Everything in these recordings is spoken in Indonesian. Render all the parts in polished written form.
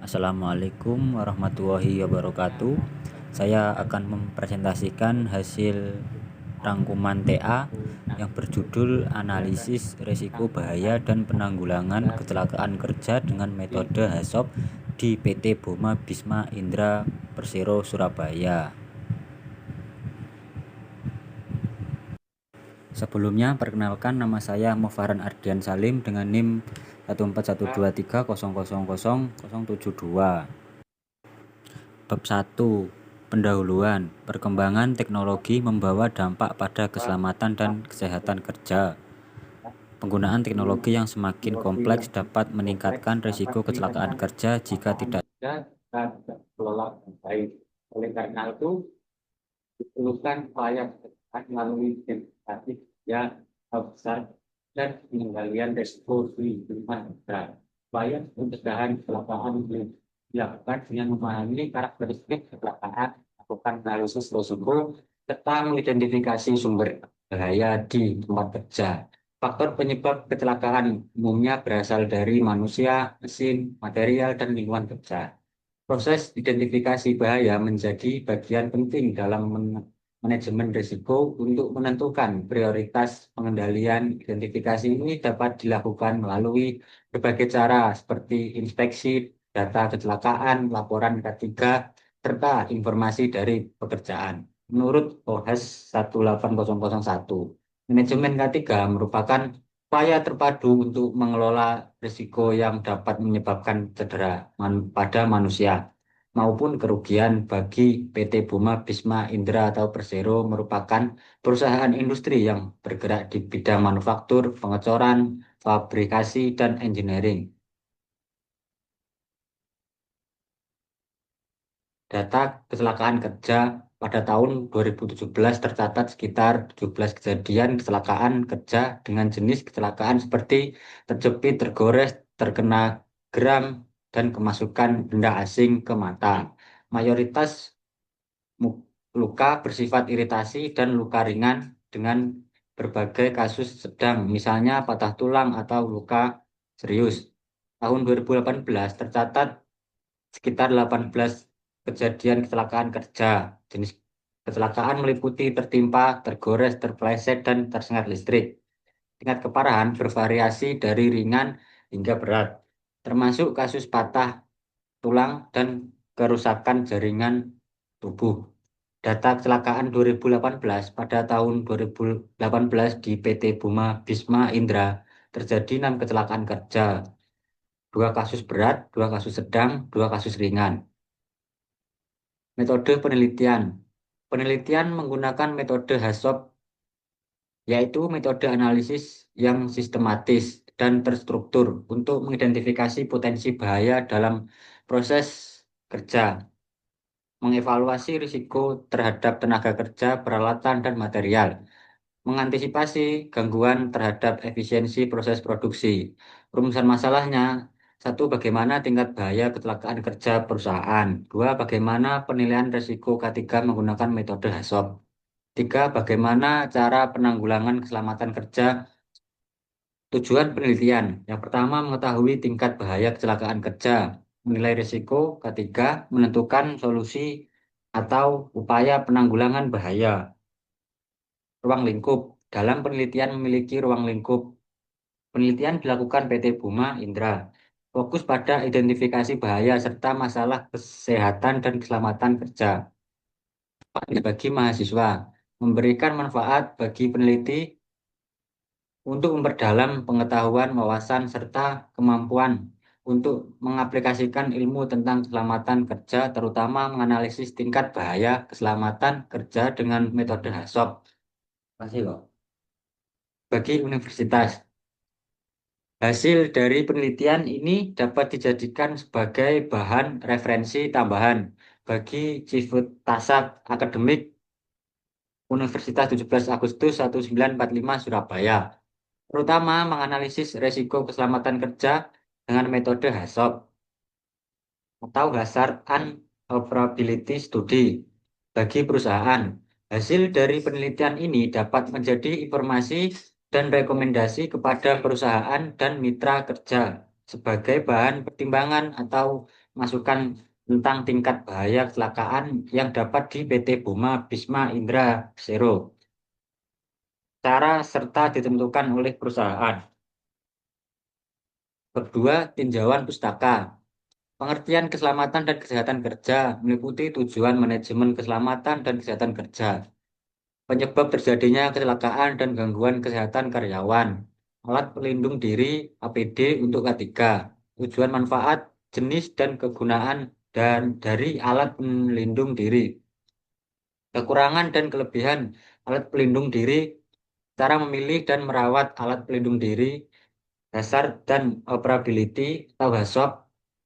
Assalamualaikum warahmatullahi wabarakatuh. Saya akan mempresentasikan hasil rangkuman TA yang berjudul Analisis Risiko Bahaya dan Penanggulangan Kecelakaan Kerja dengan Metode HAZOP di PT Boma Bisma Indra Persero Surabaya. Sebelumnya, perkenalkan, nama saya Mofaran Ardian Salim dengan NIM 14123000072. Bab 1. Pendahuluan. Perkembangan teknologi membawa dampak pada keselamatan dan kesehatan kerja. Penggunaan teknologi yang semakin kompleks dapat meningkatkan risiko kecelakaan kerja jika tidak kelola dengan baik. Oleh karena itu, diperlukan upaya melalui investasi yang besar dan pengendalian risiko di lingkungan kerja. Upaya pencegahan kecelakaan dilakukan dengan memahami karakteristik kecelakaan, melakukan analisis risiko, serta mengidentifikasi sumber bahaya di tempat kerja. Faktor penyebab kecelakaan umumnya berasal dari manusia, mesin, material, dan lingkungan kerja. Proses identifikasi bahaya menjadi bagian penting dalam manajemen risiko untuk menentukan prioritas pengendalian. Identifikasi ini dapat dilakukan melalui berbagai cara seperti inspeksi data kecelakaan, laporan K3, serta informasi dari pekerjaan. Menurut OHAS 18001, manajemen K3 merupakan upaya terpadu untuk mengelola risiko yang dapat menyebabkan cedera pada manusia maupun kerugian bagi PT Boma Bisma Indra atau Persero merupakan perusahaan industri yang bergerak di bidang manufaktur, pengecoran, fabrikasi, dan engineering. Data kecelakaan kerja pada tahun 2017 tercatat sekitar 17 kejadian kecelakaan kerja dengan jenis kecelakaan seperti terjepit, tergores, terkena geram, dan kemasukan benda asing ke mata. Mayoritas luka bersifat iritasi dan luka ringan dengan berbagai kasus sedang, misalnya patah tulang atau luka serius. Tahun 2018 tercatat sekitar 18 kejadian kecelakaan kerja. Jenis kecelakaan meliputi tertimpa, tergores, terpeleset, dan tersengat listrik. Tingkat keparahan bervariasi dari ringan hingga berat, termasuk kasus patah tulang dan kerusakan jaringan tubuh. Data kecelakaan 2018 pada tahun 2018 di PT Boma Bisma Indra terjadi 6 kecelakaan kerja, 2 kasus berat, 2 kasus sedang, 2 kasus ringan. Metode penelitian. Penelitian menggunakan metode HAZOP, yaitu metode analisis yang sistematis dan terstruktur untuk mengidentifikasi potensi bahaya dalam proses kerja, mengevaluasi risiko terhadap tenaga kerja, peralatan, dan material, mengantisipasi gangguan terhadap efisiensi proses produksi. Rumusan masalahnya: 1. Bagaimana tingkat bahaya kecelakaan kerja perusahaan. 2. Bagaimana penilaian risiko K3 menggunakan metode HAZOP. 3. Bagaimana cara penanggulangan keselamatan kerja. Tujuan penelitian: yang pertama, mengetahui tingkat bahaya kecelakaan kerja, menilai risiko. Ketiga, menentukan solusi atau upaya penanggulangan bahaya. Ruang lingkup. Dalam penelitian memiliki ruang lingkup. Penelitian dilakukan PT Boma Indra, fokus pada identifikasi bahaya serta masalah kesehatan dan keselamatan kerja. Bagi mahasiswa, memberikan manfaat bagi peneliti untuk memperdalam pengetahuan, wawasan, serta kemampuan untuk mengaplikasikan ilmu tentang keselamatan kerja, terutama menganalisis tingkat bahaya keselamatan kerja dengan metode HAZOP. Terima kasih, Pak. Bagi universitas, hasil dari penelitian ini dapat dijadikan sebagai bahan referensi tambahan bagi Civitasab Akademik Universitas 17 Agustus 1945 Surabaya, terutama menganalisis risiko keselamatan kerja dengan metode HAZOP atau Hazard and Operability Study bagi perusahaan. Hasil dari penelitian ini dapat menjadi informasi dan rekomendasi kepada perusahaan dan mitra kerja sebagai bahan pertimbangan atau masukan tentang tingkat bahaya kecelakaan yang dapat di PT Boma Bisma Indra Persero. Cara serta ditentukan oleh perusahaan. Kedua, tinjauan pustaka. Pengertian keselamatan dan kesehatan kerja meliputi tujuan manajemen keselamatan dan kesehatan kerja, penyebab terjadinya kecelakaan dan gangguan kesehatan karyawan, alat pelindung diri APD untuk K3, tujuan manfaat, jenis dan kegunaan dan dari alat pelindung diri, kekurangan dan kelebihan alat pelindung diri, cara memilih dan merawat alat pelindung diri, dasar dan operability atau HACCP,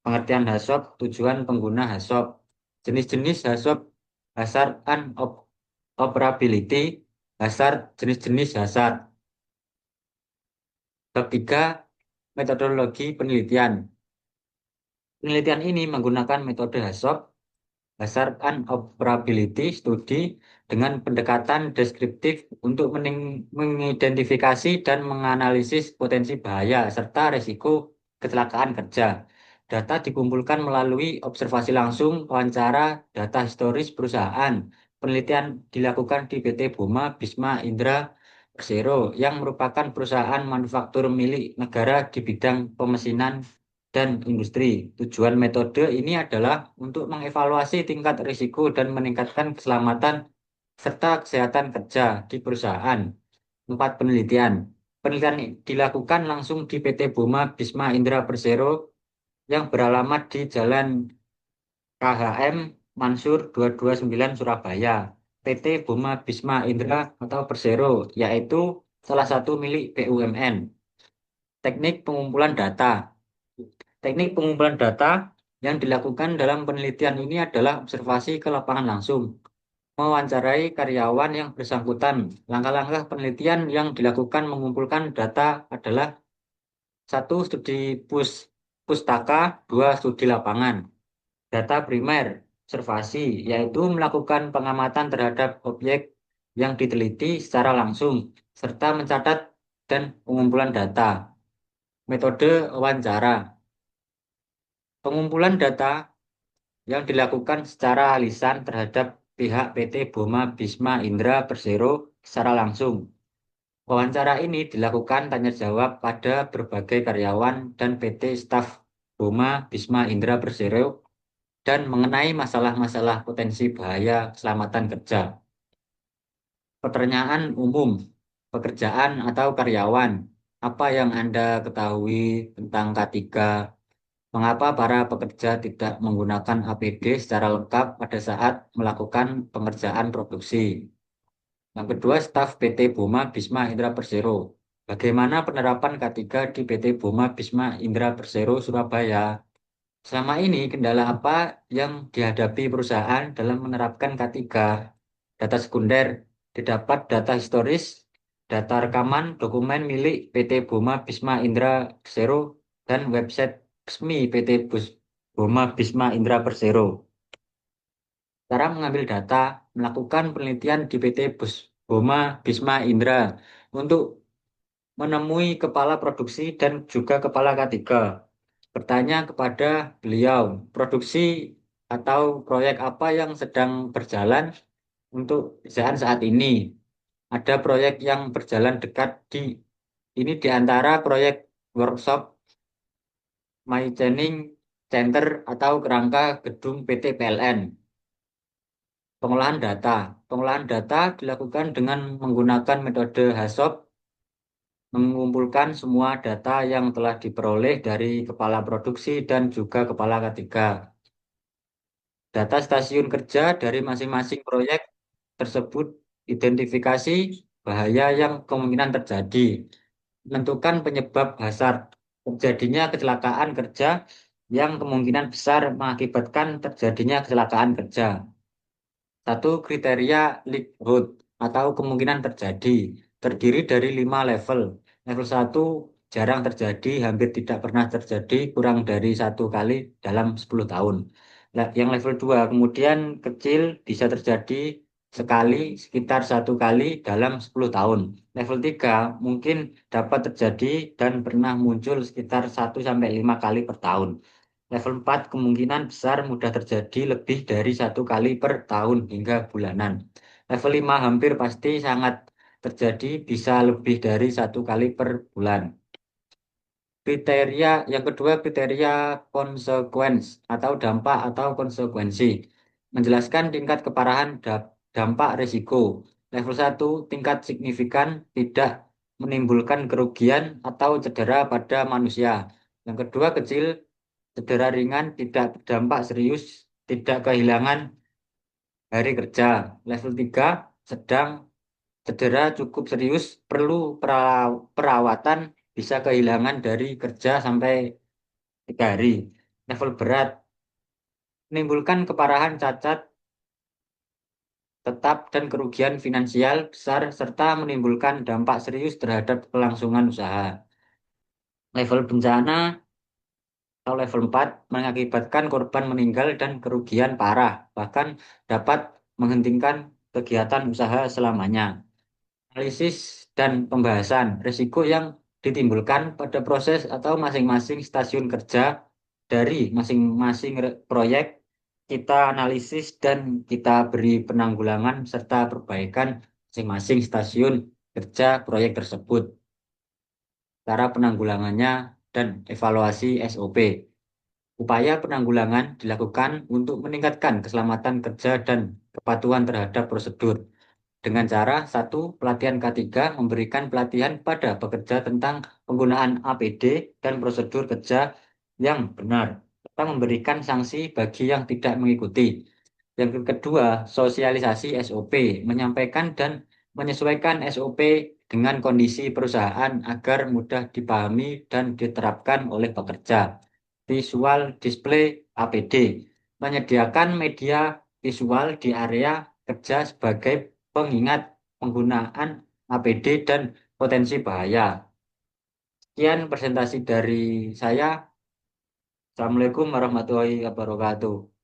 pengertian HACCP, tujuan pengguna HACCP, jenis-jenis HACCP, hazard and operability, hazard, jenis-jenis hazard. Ketiga, metodologi penelitian. Penelitian ini menggunakan metode HACCP, Hazard and Operability Study, dengan pendekatan deskriptif untuk mengidentifikasi dan menganalisis potensi bahaya serta risiko kecelakaan kerja. Data dikumpulkan melalui observasi langsung, wawancara, data historis perusahaan. Penelitian dilakukan di PT Boma Bisma Indra Persero yang merupakan perusahaan manufaktur milik negara di bidang pemesinan dan industri. Tujuan metode ini adalah untuk mengevaluasi tingkat risiko dan meningkatkan keselamatan serta kesehatan kerja di perusahaan. 4. Penelitian. Penelitian dilakukan langsung di PT Boma Bisma Indra Persero yang beralamat di Jalan KHM Mansur 229 Surabaya. PT Boma Bisma Indra atau Persero, yaitu salah satu milik BUMN. Teknik pengumpulan data. Teknik pengumpulan data yang dilakukan dalam penelitian ini adalah observasi ke lapangan langsung, mewawancarai karyawan yang bersangkutan. Langkah-langkah penelitian yang dilakukan mengumpulkan data adalah: 1. Studi pustaka, 2. Studi lapangan. Data primer, observasi, yaitu melakukan pengamatan terhadap objek yang diteliti secara langsung, serta mencatat dan pengumpulan data. Metode wawancara. Pengumpulan data yang dilakukan secara lisan terhadap pihak PT Boma Bisma Indra Persero secara langsung. Wawancara ini dilakukan tanya jawab pada berbagai karyawan dan PT staf Boma Bisma Indra Persero dan mengenai masalah-masalah potensi bahaya keselamatan kerja. Pertanyaan umum, pekerjaan atau karyawan. Apa yang Anda ketahui tentang K3? Mengapa para pekerja tidak menggunakan APD secara lengkap pada saat melakukan pengerjaan produksi? Yang kedua, staf PT Boma Bisma Indra Persero. Bagaimana penerapan K3 di PT Boma Bisma Indra Persero Surabaya? Selama ini, kendala apa yang dihadapi perusahaan dalam menerapkan K3? Data sekunder, didapat data historis, data rekaman, dokumen milik PT Boma Bisma Indra Persero, dan website resmi PT Boma Bisma Indra Persero. Cara mengambil data, melakukan penelitian di PT Boma Bisma Indra untuk menemui kepala produksi dan juga kepala K3. Bertanya kepada beliau, produksi atau proyek apa yang sedang berjalan untuk pekerjaan saat ini. Ada proyek yang berjalan dekat di antara proyek workshop My Training Center atau kerangka gedung PT PLN. Pengolahan data. Pengolahan data dilakukan dengan menggunakan metode HACCP, mengumpulkan semua data yang telah diperoleh dari kepala produksi dan juga kepala K3. Data stasiun kerja dari masing-masing proyek tersebut, identifikasi bahaya yang kemungkinan terjadi, menentukan penyebab hazard, terjadinya kecelakaan kerja yang kemungkinan besar mengakibatkan terjadinya kecelakaan kerja. 1. Kriteria likelihood atau kemungkinan terjadi, terdiri dari 5 level. Level 1 jarang terjadi, hampir tidak pernah terjadi, kurang dari 1 kali dalam 10 tahun. Yang level 2 kemudian kecil, bisa terjadi sekali, sekitar 1 kali dalam 10 tahun. Level 3 mungkin dapat terjadi dan pernah muncul sekitar 1-5 kali per tahun. Level 4 kemungkinan besar mudah terjadi lebih dari 1 kali per tahun hingga bulanan. Level 5 hampir pasti sangat terjadi bisa lebih dari 1 kali per bulan. Kriteria yang kedua, kriteria konsekuens atau dampak atau konsekuensi. Menjelaskan tingkat keparahan dampak risiko. Level 1 tingkat signifikan tidak menimbulkan kerugian atau cedera pada manusia. Yang kedua kecil, cedera ringan, tidak berdampak serius, tidak kehilangan hari kerja. Level 3 sedang, cedera cukup serius, perlu perawatan, bisa kehilangan dari kerja sampai 3 hari. Level berat, menimbulkan keparahan cacat tetap dan kerugian finansial besar, serta menimbulkan dampak serius terhadap kelangsungan usaha. Level bencana atau level 4 mengakibatkan korban meninggal dan kerugian parah, bahkan dapat menghentikan kegiatan usaha selamanya. Analisis dan pembahasan risiko yang ditimbulkan pada proses atau masing-masing stasiun kerja dari masing-masing proyek, kita analisis dan kita beri penanggulangan serta perbaikan masing-masing stasiun kerja proyek tersebut. Cara penanggulangannya dan evaluasi SOP. Upaya penanggulangan dilakukan untuk meningkatkan keselamatan kerja dan kepatuhan terhadap prosedur dengan cara satu, pelatihan K3 memberikan pelatihan pada pekerja tentang penggunaan APD dan prosedur kerja yang benar, serta memberikan sanksi bagi yang tidak mengikuti. Yang kedua, sosialisasi SOP, menyampaikan dan menyesuaikan SOP dengan kondisi perusahaan agar mudah dipahami dan diterapkan oleh pekerja. Visual display APD, menyediakan media visual di area kerja sebagai pengingat penggunaan APD dan potensi bahaya. Sekian presentasi dari saya. Assalamualaikum warahmatullahi wabarakatuh.